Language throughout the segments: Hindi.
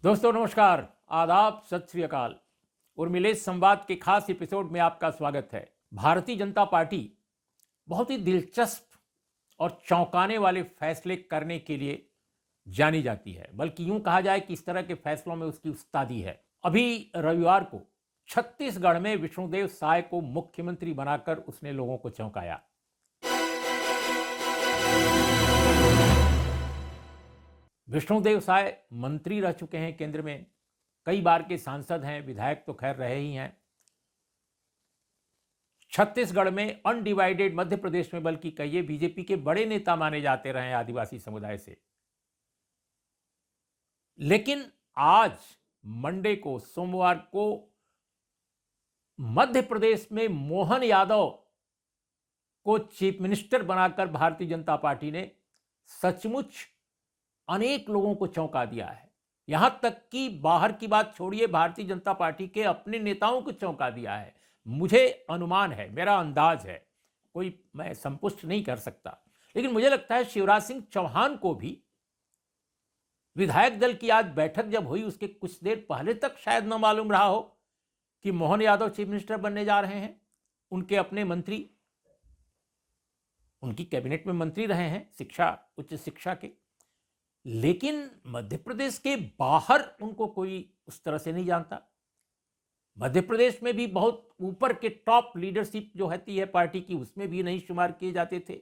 दोस्तों नमस्कार, आदाब, सत श्री अकाल। उर्मिलेश संवाद के खास एपिसोड में आपका स्वागत है। भारतीय जनता पार्टी बहुत ही दिलचस्प और चौंकाने वाले फैसले करने के लिए जानी जाती है, बल्कि यूं कहा जाए कि इस तरह के फैसलों में उसकी उस्तादी है। अभी रविवार को छत्तीसगढ़ में विष्णुदेव साय को मुख्यमंत्री बनाकर उसने लोगों को चौंकाया। विष्णुदेव साय मंत्री रह चुके हैं, केंद्र में कई बार के सांसद हैं, विधायक तो खैर रहे ही हैं। छत्तीसगढ़ में अनडिवाइडेड, मध्य प्रदेश में बल्कि कहिए बीजेपी के बड़े नेता माने जाते रहे आदिवासी समुदाय से। लेकिन आज मंडे को, सोमवार को, मध्य प्रदेश में मोहन यादव को चीफ मिनिस्टर बनाकर भारतीय जनता पार्टी ने सचमुच अनेक लोगों को चौंका दिया है। यहां तक कि बाहर की बात छोड़िए, भारतीय जनता पार्टी के अपने नेताओं को चौंका दिया है। मुझे अनुमान है, मेरा अंदाज है, कोई मैं संपुष्ट नहीं कर सकता, लेकिन मुझे लगता है शिवराज सिंह चौहान को भी विधायक दल की आज बैठक जब हुई उसके कुछ देर पहले तक शायद न मालूम रहा हो कि मोहन यादव चीफ मिनिस्टर बनने जा रहे हैं। उनके अपने मंत्री उनकी कैबिनेट में मंत्री रहे हैं शिक्षा, उच्च शिक्षा के, लेकिन मध्य प्रदेश के बाहर उनको कोई उस तरह से नहीं जानता। मध्य प्रदेश में भी बहुत ऊपर के टॉप लीडरशिप जो होती है पार्टी की, उसमें भी नहीं शुमार किए जाते थे।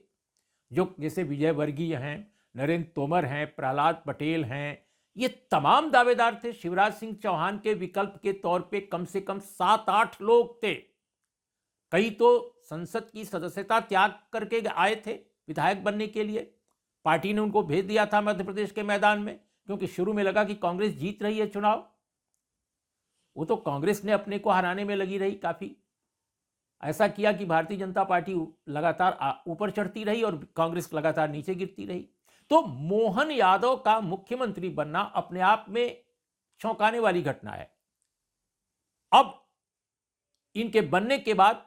जो जैसे विजय वर्गीय हैं, नरेंद्र तोमर हैं, प्रहलाद पटेल हैं, ये तमाम दावेदार थे। शिवराज सिंह चौहान के विकल्प के तौर पे कम से कम 7-8 लोग थे। कई तो संसद की सदस्यता त्याग करके आए थे विधायक बनने के लिए। पार्टी ने उनको भेज दिया था मध्य प्रदेश के मैदान में, क्योंकि शुरू में लगा कि कांग्रेस जीत रही है चुनाव। वो तो कांग्रेस ने अपने को हराने में लगी रही, काफी ऐसा किया कि भारतीय जनता पार्टी लगातार ऊपर चढ़ती रही और कांग्रेस लगातार नीचे गिरती रही। तो मोहन यादव का मुख्यमंत्री बनना अपने आप में चौंकाने वाली घटना है। अब इनके बनने के बाद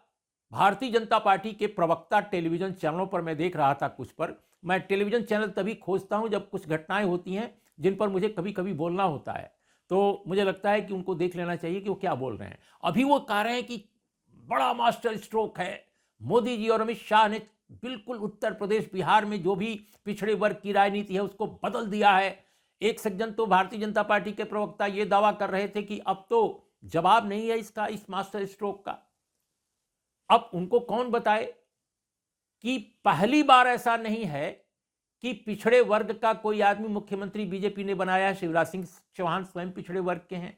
भारतीय जनता पार्टी के प्रवक्ता टेलीविजन चैनलों पर मैं देख रहा था, कुछ पर, मैं टेलीविजन चैनल तभी खोजता हूं जब कुछ घटनाएं होती हैं जिन पर मुझे कभी कभी बोलना होता है, तो मुझे लगता है कि उनको देख लेना चाहिए कि वो क्या बोल रहे हैं। अभी वो कह रहे हैं कि बड़ा मास्टर स्ट्रोक है, मोदी जी और अमित शाह ने बिल्कुल उत्तर प्रदेश, बिहार में जो भी पिछड़े वर्ग की राजनीति है उसको बदल दिया है। एक सज्जन तो भारतीय जनता पार्टी के प्रवक्ता ये दावा कर रहे थे कि अब तो जवाब नहीं है इसका, इस मास्टर स्ट्रोक का। अब उनको कौन बताए कि पहली बार ऐसा नहीं है कि पिछड़े वर्ग का कोई आदमी मुख्यमंत्री बीजेपी ने बनाया है। शिवराज सिंह चौहान स्वयं पिछड़े वर्ग के हैं।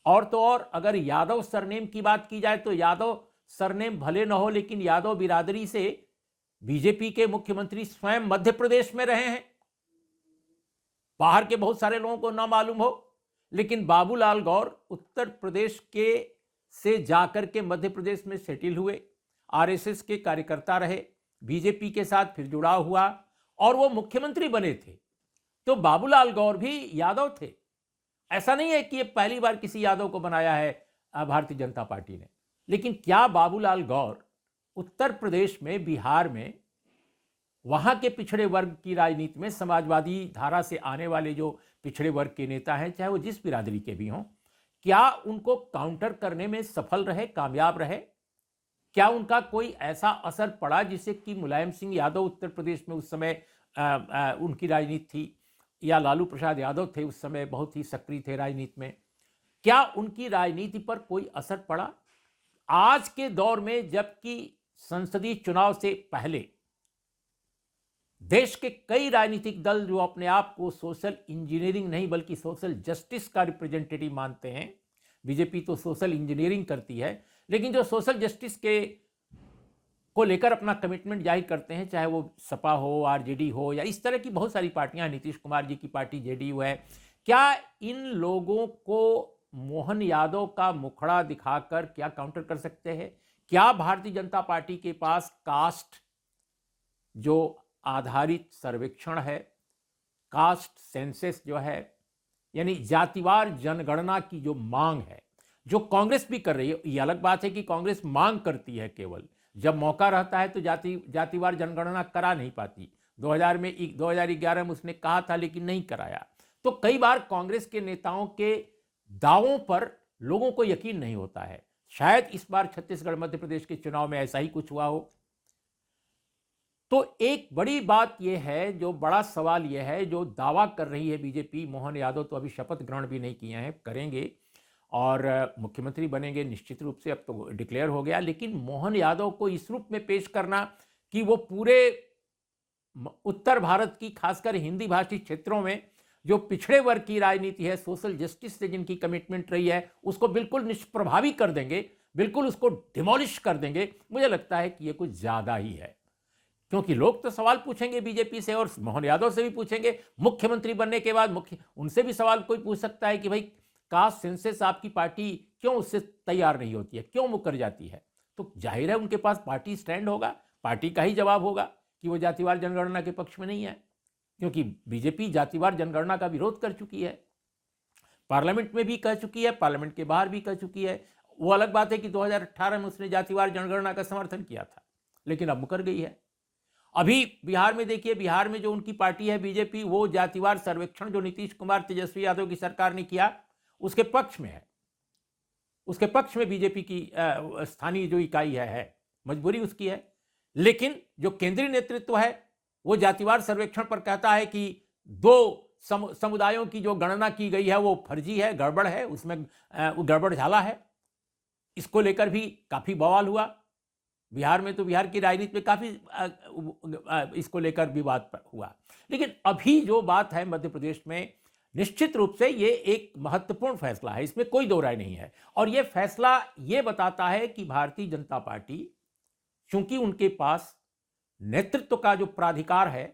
और तो और अगर यादव सरनेम की बात की जाए तो यादव सरनेम भले न हो, लेकिन यादव बिरादरी से बीजेपी के मुख्यमंत्री स्वयं मध्य प्रदेश में रहे हैं। बाहर के बहुत सारे लोगों को ना मालूम हो, लेकिन बाबूलाल गौर उत्तर प्रदेश के से जाकर के मध्य प्रदेश में सेटिल हुए, आरएसएस के कार्यकर्ता रहे, बीजेपी के साथ फिर जुड़ाव हुआ और वो मुख्यमंत्री बने थे। तो बाबूलाल गौर भी यादव थे। ऐसा नहीं है कि ये पहली बार किसी यादव को बनाया है भारतीय जनता पार्टी ने। लेकिन क्या बाबूलाल गौर उत्तर प्रदेश में, बिहार में, वहां के पिछड़े वर्ग की राजनीति में समाजवादी धारा से आने वाले जो पिछड़े वर्ग के नेता हैं, चाहे वो जिस बिरादरी के भी हों, क्या उनको काउंटर करने में सफल रहे, कामयाब रहे? क्या उनका कोई ऐसा असर पड़ा जिससे कि मुलायम सिंह यादव उत्तर प्रदेश में उस समय उनकी राजनीति थी, या लालू प्रसाद यादव थे उस समय, बहुत ही सक्रिय थे राजनीति में, क्या उनकी राजनीति पर कोई असर पड़ा? आज के दौर में, जबकि संसदीय चुनाव से पहले देश के कई राजनीतिक दल जो अपने आप को सोशल इंजीनियरिंग नहीं बल्कि सोशल जस्टिस का रिप्रेजेंटेटिव मानते हैं, बीजेपी तो सोशल इंजीनियरिंग करती है, लेकिन जो सोशल जस्टिस के को लेकर अपना कमिटमेंट जाहिर करते हैं, चाहे वो सपा हो, आरजेडी हो, या इस तरह की बहुत सारी पार्टियां, नीतीश कुमार जी की पार्टी जेडीयू है, क्या इन लोगों को मोहन यादव का मुखड़ा दिखाकर क्या काउंटर कर सकते हैं? क्या भारतीय जनता पार्टी के पास कास्ट जो आधारित सर्वेक्षण है, कास्ट सेंसस जो है, यानी जातिवार जनगणना की जो मांग है, जो कांग्रेस भी कर रही है, ये अलग बात है कि कांग्रेस मांग करती है, केवल जब मौका रहता है तो जातिवार जनगणना करा नहीं पाती। 2011 में उसने कहा था लेकिन नहीं कराया। तो कई बार कांग्रेस के नेताओं के दावों पर लोगों को यकीन नहीं होता है। शायद इस बार छत्तीसगढ़ मध्य प्रदेश के चुनाव में ऐसा ही कुछ हुआ हो। तो एक बड़ी बात यह है, जो बड़ा सवाल यह है, जो दावा कर रही है बीजेपी, मोहन यादव तो अभी शपथ ग्रहण भी नहीं किए हैं, करेंगे और मुख्यमंत्री बनेंगे निश्चित रूप से, अब तो डिक्लेयर हो गया। लेकिन मोहन यादव को इस रूप में पेश करना कि वो पूरे उत्तर भारत की, खासकर हिंदी भाषी क्षेत्रों में जो पिछड़े वर्ग की राजनीति है, सोशल जस्टिस से जिनकी कमिटमेंट रही है, उसको बिल्कुल निष्प्रभावी कर देंगे, बिल्कुल उसको डिमोलिश कर देंगे, मुझे लगता है कि ये कुछ ज्यादा ही है। क्योंकि लोग तो सवाल पूछेंगे बीजेपी से और मोहन यादव से भी पूछेंगे। मुख्यमंत्री बनने के बाद उनसे भी सवाल कोई पूछ सकता है कि भाई कास्ट सेंसस आपकी पार्टी क्यों उससे तैयार नहीं होती है, क्यों मुकर जाती है? तो जाहिर है उनके पास पार्टी स्टैंड होगा, पार्टी का ही जवाब होगा कि वो जातिवार जनगणना के पक्ष में नहीं है, क्योंकि बीजेपी जातिवार जनगणना का विरोध कर चुकी है, पार्लियामेंट में भी कह चुकी है, पार्लियामेंट के बाहर भी कह चुकी है। वो अलग बात है कि 2018 में उसने जातिवार जनगणना का समर्थन किया था, लेकिन अब मुकर गई है। अभी बिहार में देखिए, बिहार में जो उनकी पार्टी है बीजेपी, वो जातिवार सर्वेक्षण जो नीतीश कुमार, तेजस्वी यादव की सरकार ने किया, उसके पक्ष में है, उसके पक्ष में बीजेपी की स्थानीय जो इकाई है, मजबूरी उसकी है। लेकिन जो केंद्रीय नेतृत्व है वो जातिवार सर्वेक्षण पर कहता है कि दो समुदायों की जो गणना की गई है वो फर्जी है, गड़बड़ है, उसमें गड़बड़ झाला है। इसको लेकर भी काफी बवाल हुआ बिहार में, तो बिहार की राजनीति में काफी इसको लेकर विवाद हुआ। लेकिन अभी जो बात है मध्य प्रदेश में, निश्चित रूप से ये एक महत्वपूर्ण फैसला है, इसमें कोई दो राय नहीं है। और ये फैसला ये बताता है कि भारतीय जनता पार्टी, चूंकि उनके पास नेतृत्व का जो प्राधिकार है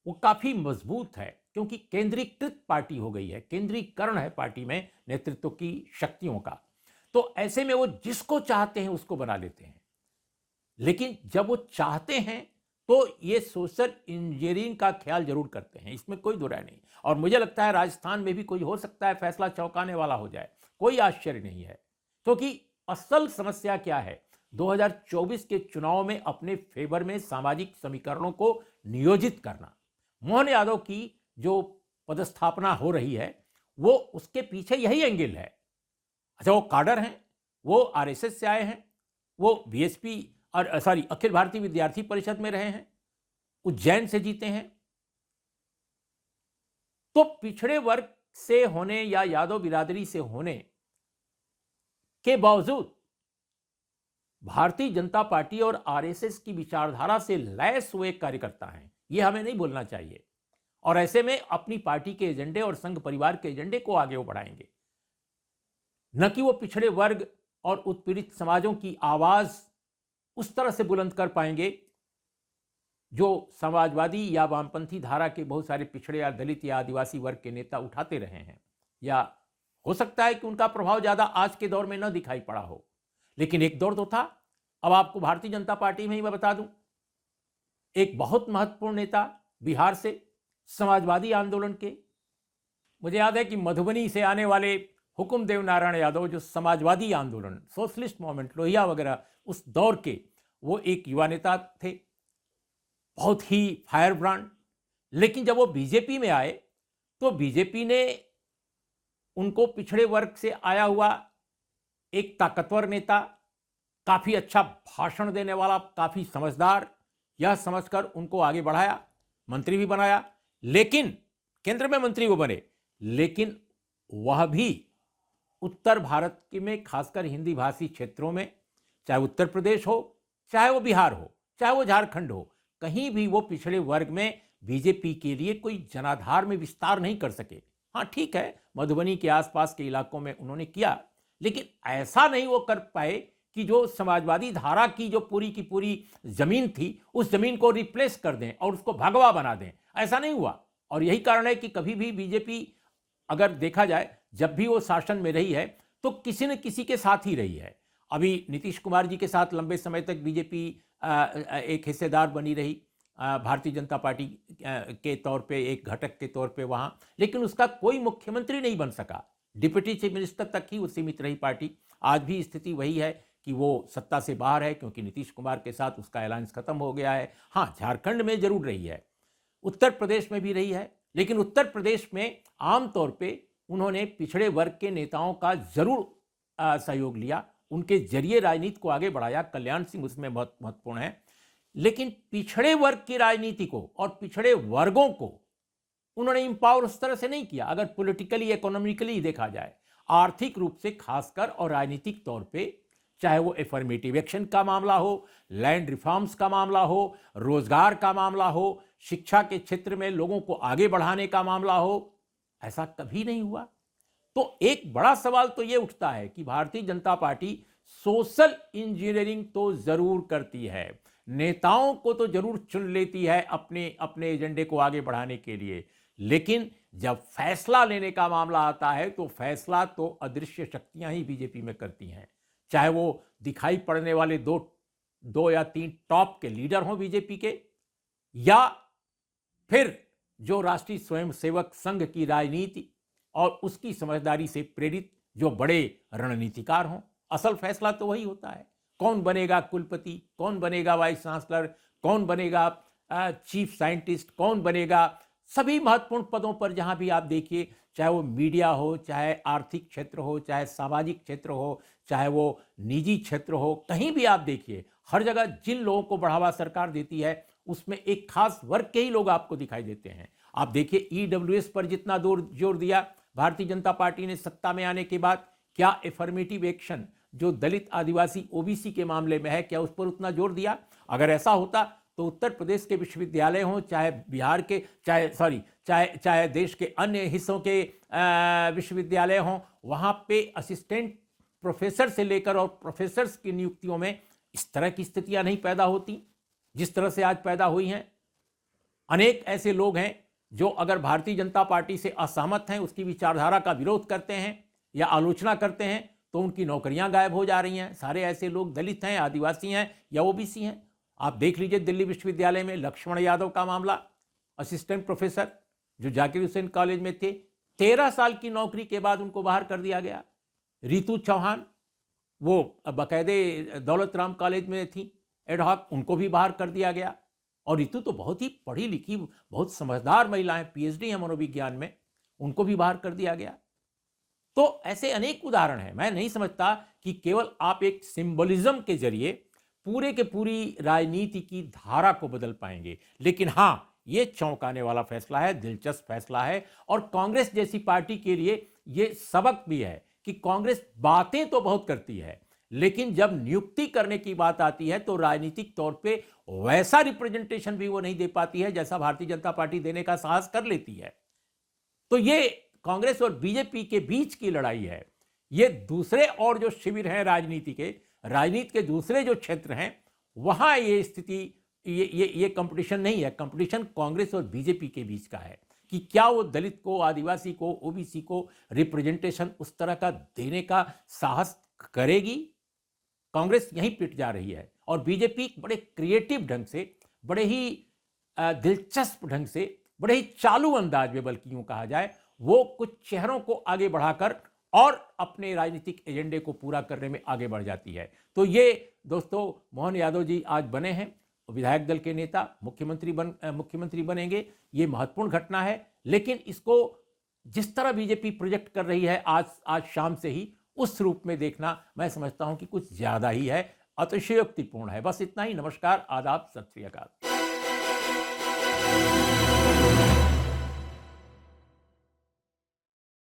वो काफी मजबूत है, क्योंकि केंद्रीकृत पार्टी हो गई है, केंद्रीकरण है पार्टी में नेतृत्व की शक्तियों का। तो ऐसे में वो जिसको चाहते हैं उसको बना लेते हैं। लेकिन जब वो चाहते हैं तो ये सोशल इंजीनियरिंग का ख्याल जरूर करते हैं, इसमें कोई दो राय नहीं। और मुझे लगता है राजस्थान में भी कोई हो सकता है फैसला चौंकाने वाला हो जाए, कोई आश्चर्य नहीं है। क्योंकि असल समस्या क्या है, 2024 के चुनाव में अपने फेवर में सामाजिक समीकरणों को नियोजित करना। मोहन यादव की जो पदस्थापना हो रही है वो उसके पीछे यही एंगल है। अच्छा, वो काडर हैं, वो आरएसएस से आए हैं, वो बीएसपी और अखिल भारतीय विद्यार्थी परिषद में रहे हैं, उज्जैन से जीते हैं। तो पिछड़े वर्ग से होने या यादव बिरादरी से होने के बावजूद भारतीय जनता पार्टी और आरएसएस की विचारधारा से लैस हुए कार्यकर्ता हैं, यह हमें नहीं बोलना चाहिए। और ऐसे में अपनी पार्टी के एजेंडे और संघ परिवार के एजेंडे को आगे वो बढ़ाएंगे, न कि वो पिछड़े वर्ग और उत्पीड़ित समाजों की आवाज उस तरह से बुलंद कर पाएंगे जो समाजवादी या वामपंथी धारा के बहुत सारे पिछड़े या दलित या आदिवासी वर्ग के नेता उठाते रहे हैं। या हो सकता है कि उनका प्रभाव ज्यादा आज के दौर में न दिखाई पड़ा हो, लेकिन एक दौर तो था। अब आपको भारतीय जनता पार्टी में ही मैं बता दूं, एक बहुत महत्वपूर्ण नेता बिहार से, समाजवादी आंदोलन के, मुझे याद है कि मधुबनी से आने वाले हुकुमदेव नारायण यादव, जो समाजवादी आंदोलन, सोशलिस्ट मूवमेंट, लोहिया वगैरह, उस दौर के वो एक युवा नेता थे, बहुत ही फायर ब्रांड। लेकिन जब वो बीजेपी में आए तो बीजेपी ने उनको पिछड़े वर्ग से आया हुआ एक ताकतवर नेता, काफी अच्छा भाषण देने वाला, काफी समझदार, यह समझकर उनको आगे बढ़ाया, मंत्री भी बनाया। लेकिन केंद्र में मंत्री वो बने, लेकिन वह भी उत्तर भारत के में, खासकर हिंदी भाषी क्षेत्रों में, चाहे उत्तर प्रदेश हो, चाहे वो बिहार हो, चाहे वो झारखंड हो, कहीं भी वो पिछड़े वर्ग में बीजेपी के लिए कोई जनाधार में विस्तार नहीं कर सके। हाँ ठीक है, मधुबनी के आसपास के इलाकों में उन्होंने किया, लेकिन ऐसा नहीं वो कर पाए कि जो समाजवादी धारा की जो पूरी की पूरी जमीन थी, उस जमीन को रिप्लेस कर दें और उसको भगवा बना दें। ऐसा नहीं हुआ। और यही कारण है कि कभी भी बीजेपी, अगर देखा जाए, जब भी वो शासन में रही है तो किसी न किसी के साथ ही रही है। अभी नीतीश कुमार जी के साथ लंबे समय तक बीजेपी एक हिस्सेदार बनी रही, भारतीय जनता पार्टी के तौर पे, एक घटक के तौर पे वहाँ, लेकिन उसका कोई मुख्यमंत्री नहीं बन सका, डिप्टी चीफ मिनिस्टर तक ही वो सीमित रही पार्टी। आज भी स्थिति वही है कि वो सत्ता से बाहर है, क्योंकि नीतीश कुमार के साथ उसका अलायंस खत्म हो गया है। हाँ, झारखंड में जरूर रही है, उत्तर प्रदेश में भी रही है, लेकिन उत्तर प्रदेश में आमतौर पे उन्होंने पिछड़े वर्ग के नेताओं का जरूर सहयोग लिया, उनके जरिए राजनीति को आगे बढ़ाया। कल्याण सिंह उसमें बहुत महत्वपूर्ण है। लेकिन पिछड़े वर्ग की राजनीति को और पिछड़े वर्गों को उन्होंने इंपावर उस तरह से नहीं किया। अगर पॉलिटिकली इकोनॉमिकली देखा जाए, आर्थिक रूप से खासकर और राजनीतिक तौर पे, चाहे वो एफर्मेटिव एक्शन का मामला हो, लैंड रिफॉर्म्स का मामला हो, रोजगार का मामला हो, शिक्षा के क्षेत्र में लोगों को आगे बढ़ाने का मामला हो, ऐसा कभी नहीं हुआ। तो एक बड़ा सवाल तो यह उठता है कि Bharatiya Janata party social engineering तो जरूर करती है, नेताओं को तो जरूर चुन लेती है अपने अपने एजेंडे को आगे बढ़ाने के लिए, लेकिन जब फैसला लेने का मामला आता है तो फैसला तो अदृश्य शक्तियां ही बीजेपी में करती हैं। चाहे वो दिखाई पड़ने वाले दो या तीन टॉप के लीडर हों बीजेपी के, या फिर जो राष्ट्रीय स्वयंसेवक संघ की राजनीति और उसकी समझदारी से प्रेरित जो बड़े रणनीतिकार हों। असल फैसला तो वही होता है, कौन बनेगा कुलपति, कौन बनेगा वाइस चांसलर, कौन बनेगा चीफ साइंटिस्ट, कौन बनेगा सभी महत्वपूर्ण पदों पर। जहां भी आप देखिए, चाहे वो मीडिया हो, चाहे आर्थिक क्षेत्र हो, चाहे सामाजिक क्षेत्र हो, चाहे वो निजी क्षेत्र हो, कहीं भी आप देखिए, हर जगह जिन लोगों को बढ़ावा सरकार देती है उसमें एक खास वर्ग के ही लोग आपको दिखाई देते हैं। आप देखिए ईडब्ल्यूएस पर जितना जोर दिया भारतीय जनता पार्टी ने सत्ता में आने के बाद, क्या एफर्मेटिव एक्शन जो दलित आदिवासी ओबीसी के मामले में है, क्या उस पर उतना जोर दिया? अगर ऐसा होता तो उत्तर प्रदेश के विश्वविद्यालय हों, चाहे बिहार के, चाहे देश के अन्य हिस्सों के विश्वविद्यालय हों, वहां पे असिस्टेंट प्रोफेसर से लेकर और प्रोफेसर्स की नियुक्तियों में इस तरह की स्थितियां नहीं पैदा होती जिस तरह से आज पैदा हुई हैं। अनेक ऐसे लोग हैं जो अगर भारतीय जनता पार्टी से असहमत हैं, उसकी विचारधारा का विरोध करते हैं या आलोचना करते हैं, तो उनकी नौकरियां गायब हो जा रही हैं। सारे ऐसे लोग दलित हैं, आदिवासी हैं या ओबीसी हैं। आप देख लीजिए दिल्ली विश्वविद्यालय में लक्ष्मण यादव का मामला, असिस्टेंट प्रोफेसर जो जाकिर हुसैन कॉलेज में थे, 13 साल की नौकरी के बाद उनको बाहर कर दिया गया। रितु चौहान, वो बाकायदे दौलत राम कॉलेज में थी एडहॉक, उनको भी बाहर कर दिया गया। और रितु तो बहुत ही पढ़ी लिखी, बहुत समझदार महिला है, पीएचडी है मनोविज्ञान में, उनको भी बाहर कर दिया गया। तो ऐसे अनेक उदाहरण हैं। मैं नहीं समझता कि केवल आप एक सिंबलिज्म के जरिए पूरे के पूरी राजनीति की धारा को बदल पाएंगे। लेकिन हां, यह चौंकाने वाला फैसला है, दिलचस्प फैसला है, और कांग्रेस जैसी पार्टी के लिए यह सबक भी है कि कांग्रेस बातें तो बहुत करती है, लेकिन जब नियुक्ति करने की बात आती है तो राजनीतिक तौर पे वैसा रिप्रेजेंटेशन भी वो नहीं दे पाती है जैसा भारतीय जनता पार्टी देने का साहस कर लेती है। तो ये कांग्रेस और बीजेपी के बीच की लड़ाई है। ये दूसरे और जो शिविर हैं राजनीति के दूसरे जो क्षेत्र हैं, वहां ये स्थिति, ये कंपटीशन नहीं है। कंपटीशन कांग्रेस और बीजेपी के बीच का है कि क्या वो दलित को, आदिवासी को, ओबीसी को रिप्रेजेंटेशन उस तरह का देने का साहस करेगी। कांग्रेस यहीं पिट जा रही है और बीजेपी बड़े क्रिएटिव ढंग से, बड़े ही दिलचस्प ढंग से, बड़े ही चालू अंदाज में, बल्कि यूं कहा जाए, वो कुछ चेहरों को आगे बढ़ाकर और अपने राजनीतिक एजेंडे को पूरा करने में आगे बढ़ जाती है। तो ये दोस्तों, मोहन यादव जी आज बने हैं विधायक दल के नेता, मुख्यमंत्री बनेंगे, ये महत्वपूर्ण घटना है। लेकिन इसको जिस तरह बीजेपी प्रोजेक्ट कर रही है आज शाम से ही, उस रूप में देखना मैं समझता हूं कि कुछ ज्यादा ही है, अतिशयोक्तिपूर्ण है। बस इतना ही। नमस्कार, आदाब, सत श्री अकाल।